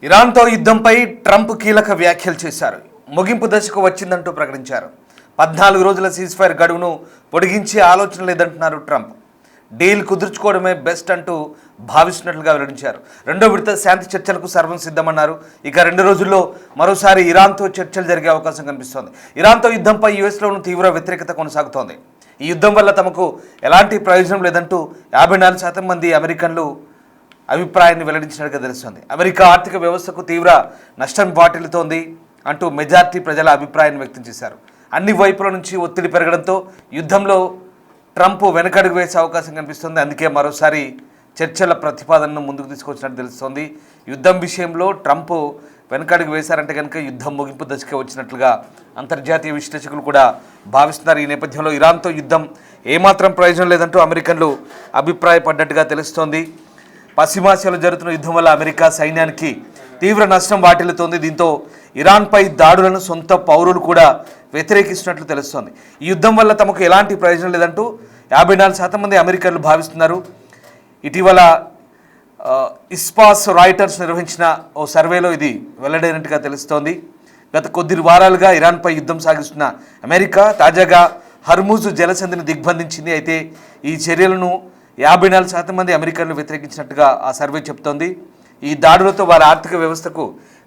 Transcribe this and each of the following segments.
ఇరాన్తో యుద్ధంపై Trump కీలక వ్యాఖ్యలు చేశారు. ముగింపు దశకు వచ్చిందంటూ ప్రకటించారు. 14 రోజుల సీజ్ఫైర్ గడువును పొడిగించే ఆలోచన లేదంటున్నారు ట్రంప్. డీల్ కుదుర్చుకోవడమే బెస్ట్ అంటూ భావిస్తున్నట్లుగా వెల్లడించారు. రెండో విడత శాంతి చర్చలకు సర్వం సిద్ధమన్నారు. ఇక 2 రోజుల్లో మరోసారి ఇరాన్తో చర్చలు జరిగే అవకాశం కనిపిస్తోంది. ఇరాన్తో యుద్ధంపై యుఎస్లోనూ తీవ్ర వ్యతిరేకత కొనసాగుతోంది. ఈ యుద్ధం వల్ల తమకు ఎలాంటి ప్రయోజనం లేదంటూ 54% మంది అమెరికన్లు అభిప్రాయాన్ని వెల్లడించినట్టుగా తెలుస్తోంది. అమెరికా ఆర్థిక వ్యవస్థకు తీవ్ర నష్టం వాటిల్లుతోంది అంటూ మెజార్టీ ప్రజల అభిప్రాయాన్ని వ్యక్తం చేశారు. అన్ని వైపుల నుంచి ఒత్తిడి పెరగడంతో యుద్ధంలో ట్రంప్ వెనకడుగు వేసే అవకాశం కనిపిస్తుంది. అందుకే మరోసారి చర్చల ప్రతిపాదనను ముందుకు తీసుకొచ్చినట్టు తెలుస్తోంది. యుద్ధం విషయంలో ట్రంప్ వెనకడుగు వేశారంటే కనుక యుద్ధం ముగింపు దశకే వచ్చినట్లుగా అంతర్జాతీయ విశ్లేషకులు కూడా భావిస్తున్నారు. ఈ నేపథ్యంలో ఇరాన్తో యుద్ధం ఏమాత్రం ప్రయోజనం లేదంటూ అమెరికన్లు అభిప్రాయపడ్డట్టుగా తెలుస్తోంది. పశ్చిమాసియాలో జరుగుతున్న యుద్ధం వల్ల అమెరికా సైన్యానికి తీవ్ర నష్టం వాటిల్లుతోంది. దీంతో ఇరాన్పై దాడులను సొంత పౌరులు కూడా వ్యతిరేకిస్తున్నట్లు తెలుస్తోంది. ఈ యుద్ధం వల్ల తమకు ఎలాంటి ప్రయోజనం లేదంటూ 54% మంది అమెరికన్లు భావిస్తున్నారు. ఇటీవల ఇస్పాస్ రాయిటర్స్ నిర్వహించిన ఓ సర్వేలో ఇది వెల్లడైనట్టుగా తెలుస్తోంది. గత కొద్ది వారాలుగా ఇరాన్పై యుద్ధం సాగిస్తున్న అమెరికా తాజాగా హర్ముజ్ జలసంధిని దిగ్బంధించింది. అయితే ఈ చర్యలను 54% మంది అమెరికన్లు వ్యతిరేకించినట్టుగా ఆ సర్వే చెప్తోంది. ఈ దాడులతో వారి ఆర్థిక వ్యవస్థకు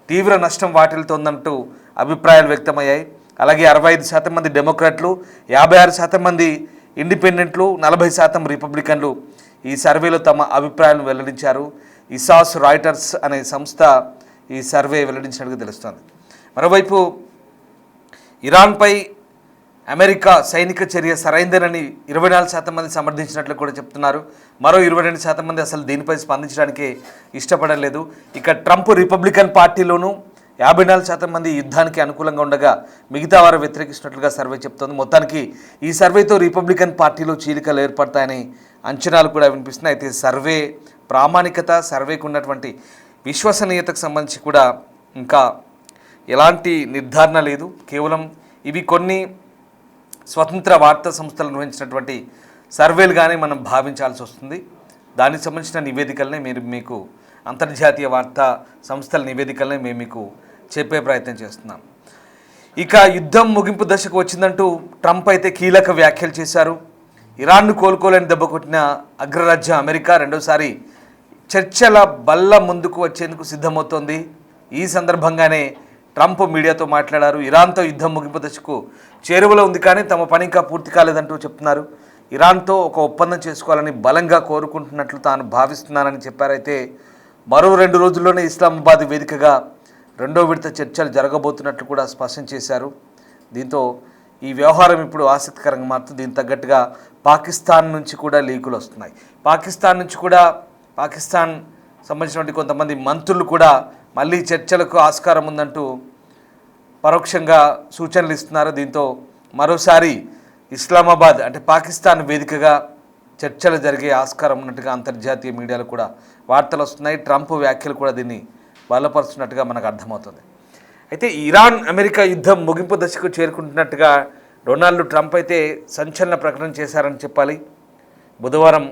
తీవ్ర నష్టం వాటిల్లుతోందంటూ అభిప్రాయాలు వ్యక్తమయ్యాయి. అలాగే 65% మంది డెమోక్రాట్లు, 56% మంది ఇండిపెండెంట్లు, 40% రిపబ్లికన్లు ఈ సర్వేలో తమ అభిప్రాయాలను వెల్లడించారు. ఇసాస్ రాయిటర్స్ అనే సంస్థ ఈ సర్వే వెల్లడించినట్టుగా తెలుస్తోంది. మరోవైపు ఇరాన్పై అమెరికా సైనిక చర్య సరైందేనని 24% మంది సమర్థించినట్లు కూడా చెప్తున్నారు. మరో 22% మంది అసలు దీనిపై స్పందించడానికి ఇష్టపడలేదు. ఇక ట్రంప్ రిపబ్లికన్ పార్టీలోనూ 54% మంది యుద్ధానికి అనుకూలంగా ఉండగా మిగతా వారు వ్యతిరేకిస్తున్నట్లుగా సర్వే చెప్తోంది. మొత్తానికి ఈ సర్వేతో రిపబ్లికన్ పార్టీలో చీలికలు ఏర్పడతాయని అంచనాలు కూడా వినిపిస్తున్నాయి. అయితే సర్వే ప్రామాణికత, సర్వేకు ఉన్నటువంటి విశ్వసనీయతకు సంబంధించి కూడా ఇంకా ఎలాంటి నిర్ధారణ లేదు. కేవలం ఇవి కొన్ని స్వతంత్ర వార్తా సంస్థలు నిర్వహించినటువంటి సర్వేలుగానే మనం భావించాల్సి వస్తుంది. దానికి సంబంధించిన నివేదికలనే మీకు అంతర్జాతీయ వార్తా సంస్థల నివేదికలనే మేము మీకు చెప్పే ప్రయత్నం చేస్తున్నాం. ఇక యుద్ధం ముగింపు దశకు వచ్చిందంటూ ట్రంప్ అయితే కీలక వ్యాఖ్యలు చేశారు. ఇరాన్ను కోలుకోలేని దెబ్బ కొట్టిన అగ్రరాజ్యం అమెరికా రెండోసారి చర్చల బల్ల ముందుకు వచ్చేందుకు సిద్ధమవుతోంది. ఈ సందర్భంగానే ట్రంప్ మీడియాతో మాట్లాడారు. ఇరాన్తో యుద్ధం ముగింపు దశకు చేరువలో ఉంది, కానీ తమ పని ఇంకా పూర్తి కాలేదంటూ చెప్తున్నారు. ఇరాన్తో ఒక ఒప్పందం చేసుకోవాలని బలంగా కోరుకుంటున్నట్లు తాను భావిస్తున్నానని చెప్పారైతే మరో 2 రోజుల్లోనే ఇస్లామాబాద్ వేదికగా రెండో విడత చర్చలు జరగబోతున్నట్లు కూడా స్పష్టం చేశారు. దీంతో ఈ వ్యవహారం ఇప్పుడు ఆసక్తికరంగా మారుతుంది. దీనికి తగ్గట్టుగా పాకిస్తాన్ నుంచి కూడా లీకులు వస్తున్నాయి. పాకిస్తాన్ సంబంధించినటువంటి కొంతమంది మంత్రులు కూడా మళ్ళీ చర్చలకు ఆస్కారం ఉందంటూ పరోక్షంగా సూచనలు ఇస్తున్నారు. దీంతో మరోసారి ఇస్లామాబాద్ అంటే పాకిస్తాన్ వేదికగా చర్చలు జరిగే ఆస్కారం ఉన్నట్టుగా అంతర్జాతీయ మీడియాలో కూడా వార్తలు వస్తున్నాయి. ట్రంప్ వ్యాఖ్యలు కూడా దీన్ని బలపరుస్తున్నట్టుగా మనకు అర్థమవుతుంది. అయితే ఇరాన్ అమెరికా యుద్ధం ముగింపు దశకు చేరుకుంటున్నట్టుగా డొనాల్డ్ ట్రంప్ అయితే సంచలన ప్రకటన చేశారని చెప్పాలి. బుధవారం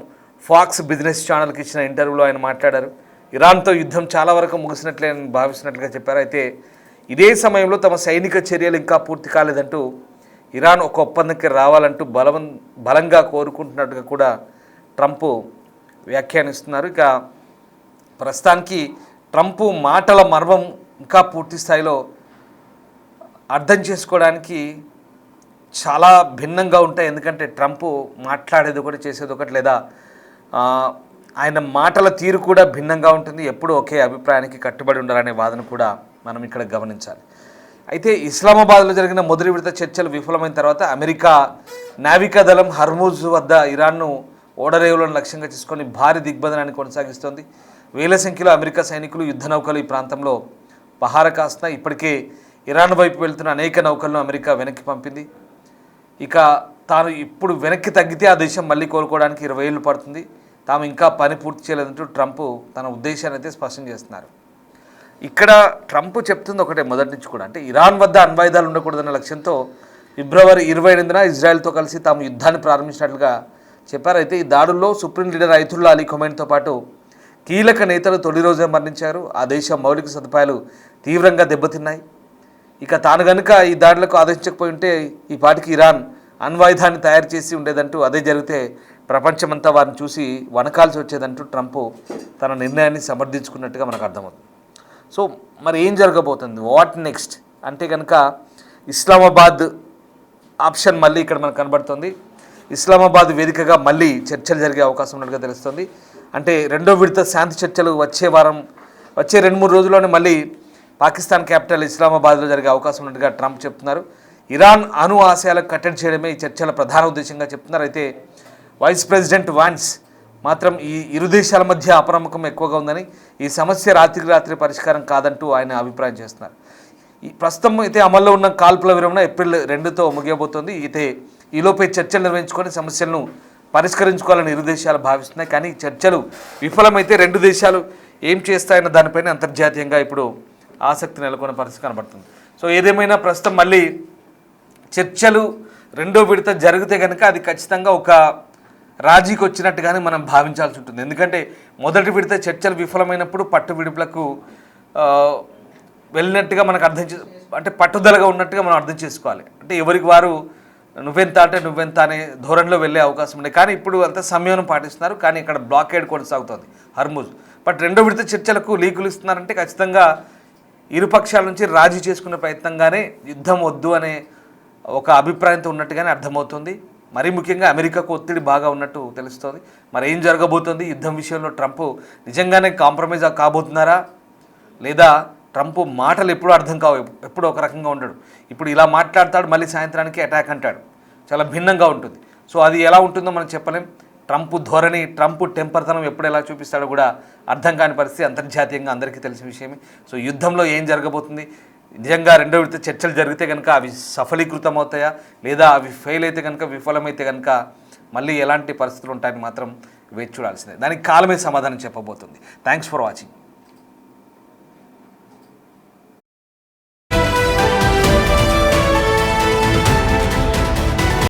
ఫాక్స్ బిజినెస్ ఛానల్కి ఇచ్చిన ఇంటర్వ్యూలో ఆయన మాట్లాడారు. ఇరాన్తో యుద్ధం చాలా వరకు ముగిసినట్లే అని భావిస్తున్నట్లుగా చెప్పారు. అయితే ఇదే సమయంలో తమ సైనిక చర్యలు ఇంకా పూర్తి కాలేదంటూ ఇరాన్ ఒక ఒప్పందంకి రావాలంటూ బలంగా కోరుకుంటున్నట్టుగా కూడా ట్రంప్ వ్యాఖ్యానిస్తున్నారు. ఇక ప్రస్తుతానికి ట్రంప్ మాటల మర్మం ఇంకా పూర్తి స్థాయిలో అర్థం చేసుకోవడానికి చాలా భిన్నంగా ఉంటాయి. ఎందుకంటే ట్రంప్ మాట్లాడేది ఒకటి, చేసేది ఒకటి, లేదా ఆయన మాటల తీరు కూడా భిన్నంగా ఉంటుంది. ఎప్పుడూ ఒకే అభిప్రాయానికి కట్టుబడి ఉండాలనే వాదన కూడా మనం ఇక్కడ గమనించాలి. అయితే ఇస్లామాబాద్లో జరిగిన మొదటి విడత చర్చలు విఫలమైన తర్వాత అమెరికా నావికా దళం హర్ముజ్ వద్ద ఇరాన్ను ఓడరేవులను లక్ష్యంగా చేసుకొని భారీ దిగ్బంధనాన్ని కొనసాగిస్తోంది. వేల సంఖ్యలో అమెరికా సైనికులు, యుద్ధ నౌకలు ఈ ప్రాంతంలో పహార కాస్తున్నాయి. ఇప్పటికే ఇరాన్ వైపు వెళ్తున్న అనేక నౌకలను అమెరికా వెనక్కి పంపింది. ఇక తాను ఇప్పుడు వెనక్కి తగ్గితే ఆ దేశం మళ్ళీ కోలుకోవడానికి 20 ఏళ్ళు పడుతుంది. తాము ఇంకా పని పూర్తి చేయలేదంటూ ట్రంప్ తన ఉద్దేశాన్ని అయితే స్పష్టం చేస్తున్నారు. ఇక్కడ ట్రంప్ చెప్తుంది ఒకటే మొదటి నుంచి కూడా, అంటే ఇరాన్ వద్ద అణ్వాయుధాలు ఉండకూడదన్న లక్ష్యంతో ఫిబ్రవరి 28న ఇజ్రాయెల్తో కలిసి తాము యుద్ధాన్ని ప్రారంభించినట్లుగా చెప్పారు. అయితే ఈ దాడుల్లో సుప్రీం లీడర్ అయతుల్లా అలీ ఖొమైనీతో పాటు కీలక నేతలు తొలి రోజే మరణించారు. ఆ దేశ మౌలిక సదుపాయాలు తీవ్రంగా దెబ్బతిన్నాయి. ఇక తాను కనుక ఈ దాడులకు ఆదేశించకపోయి ఉంటే ఈ పాటికి ఇరాన్ అణ్వాయుధాన్ని తయారు చేసి ఉండేదంటూ, అదే జరిగితే ప్రపంచమంతా వారిని చూసి వనకాల్సి వచ్చేదంటూ ట్రంప్ తన నిర్ణయాన్ని సమర్థించుకున్నట్టుగా మనకు అర్థమవుతుంది. సో మరి ఏం జరగబోతుంది, వాట్ నెక్స్ట్ అంటే కనుక ఇస్లామాబాద్ ఆప్షన్ మళ్ళీ ఇక్కడ మనకు కనబడుతుంది. ఇస్లామాబాద్ వేదికగా మళ్ళీ చర్చలు జరిగే అవకాశం ఉన్నట్టుగా తెలుస్తుంది. అంటే రెండో విడత శాంతి చర్చలు వచ్చే 2-3 రోజుల్లోనే మళ్ళీ పాకిస్తాన్ క్యాపిటల్ ఇస్లామాబాద్లో జరిగే అవకాశం ఉన్నట్టుగా ట్రంప్ చెప్తున్నారు. ఇరాన్ అణు ఆశయాలకు కట్టడి చేయడమే ఈ చర్చల ప్రధాన ఉద్దేశంగా చెప్తున్నారు. అయితే వైస్ ప్రెసిడెంట్ వాన్స్ మాత్రం ఈ ఇరు దేశాల మధ్య అపనమ్మకం ఎక్కువగా ఉందని, ఈ సమస్య రాత్రికి రాత్రి పరిష్కారం కాదంటూ ఆయన అభిప్రాయం చేస్తున్నారు. ఈ ప్రస్తుతం అయితే అమల్లో ఉన్న కాల్పుల విరమణ ఏప్రిల్ 2తో ముగియబోతోంది. అయితే ఈలోపే చర్చలు నిర్వహించుకొని సమస్యలను పరిష్కరించుకోవాలని ఇరు దేశాలు భావిస్తున్నాయి. కానీ చర్చలు విఫలమైతే రెండు దేశాలు ఏం చేస్తాయన్న దానిపైన అంతర్జాతీయంగా ఇప్పుడు ఆసక్తి నెలకొన్న పరిస్థితి కనబడుతుంది. సో ఏదేమైనా ప్రస్తుతం మళ్ళీ చర్చలు రెండో విడత జరిగితే కనుక అది ఖచ్చితంగా ఒక రాజీకి వచ్చినట్టుగానే మనం భావించాల్సి ఉంటుంది. ఎందుకంటే మొదటి విడత చర్చలు విఫలమైనప్పుడు పట్టు విడుపులకు వెళ్ళినట్టుగా మనకు అంటే పట్టుదలగా ఉన్నట్టుగా మనం అర్థం చేసుకోవాలి. అంటే ఎవరికి వారు నువ్వెంత అంటే నువ్వెంత అనే ధోరణిలో వెళ్ళే అవకాశం ఉంది. కానీ ఇప్పుడు అంతా సంయమనం పాటిస్తున్నారు. కానీ ఇక్కడ బ్లాకేడ్ కొనసాగుతుంది హర్ముజ్. బట్ రెండో విడత చర్చలకు లీకులు ఇస్తున్నారంటే ఖచ్చితంగా ఇరుపక్షాల నుంచి రాజీ చేసుకునే ప్రయత్నంగానే యుద్ధం వద్దు అనే ఒక అభిప్రాయంతో ఉన్నట్టుగానే అర్థమవుతుంది. మరీ ముఖ్యంగా అమెరికాకు ఒత్తిడి బాగా ఉన్నట్టు తెలుస్తుంది. మరి ఏం జరగబోతుంది యుద్ధం విషయంలో, ట్రంప్ నిజంగానే కాంప్రమైజ్ కాబోతున్నారా, లేదా ట్రంప్ మాటలు ఎప్పుడూ అర్థం కావు, ఎప్పుడు ఒక రకంగా ఉండడు. ఇప్పుడు ఇలా మాట్లాడతాడు, మళ్ళీ సాయంత్రానికి అటాక్ అంటాడు, చాలా భిన్నంగా ఉంటుంది. సో అది ఎలా ఉంటుందో మనం చెప్పలేం. ట్రంప్ ధోరణి, ట్రంప్ టెంపర్తనం ఎప్పుడు ఎలా చూపిస్తాడో కూడా అర్థం కాని పరిస్థితి అంతర్జాతీయంగా అందరికీ తెలిసిన విషయమే. సో యుద్ధంలో ఏం జరగబోతుంది, నిజంగా రెండో విడత చర్చలు జరిగితే కనుక అవి సఫలీకృతం అవుతాయా, లేదా అవి ఫెయిల్ అయితే కనుక, విఫలమైతే కనుక మళ్ళీ ఎలాంటి పరిస్థితులు ఉంటాయని మాత్రం వేచి చూడాల్సిందే. దానికి కాలమే సమాధానం చెప్పబోతుంది. Thanks for watching.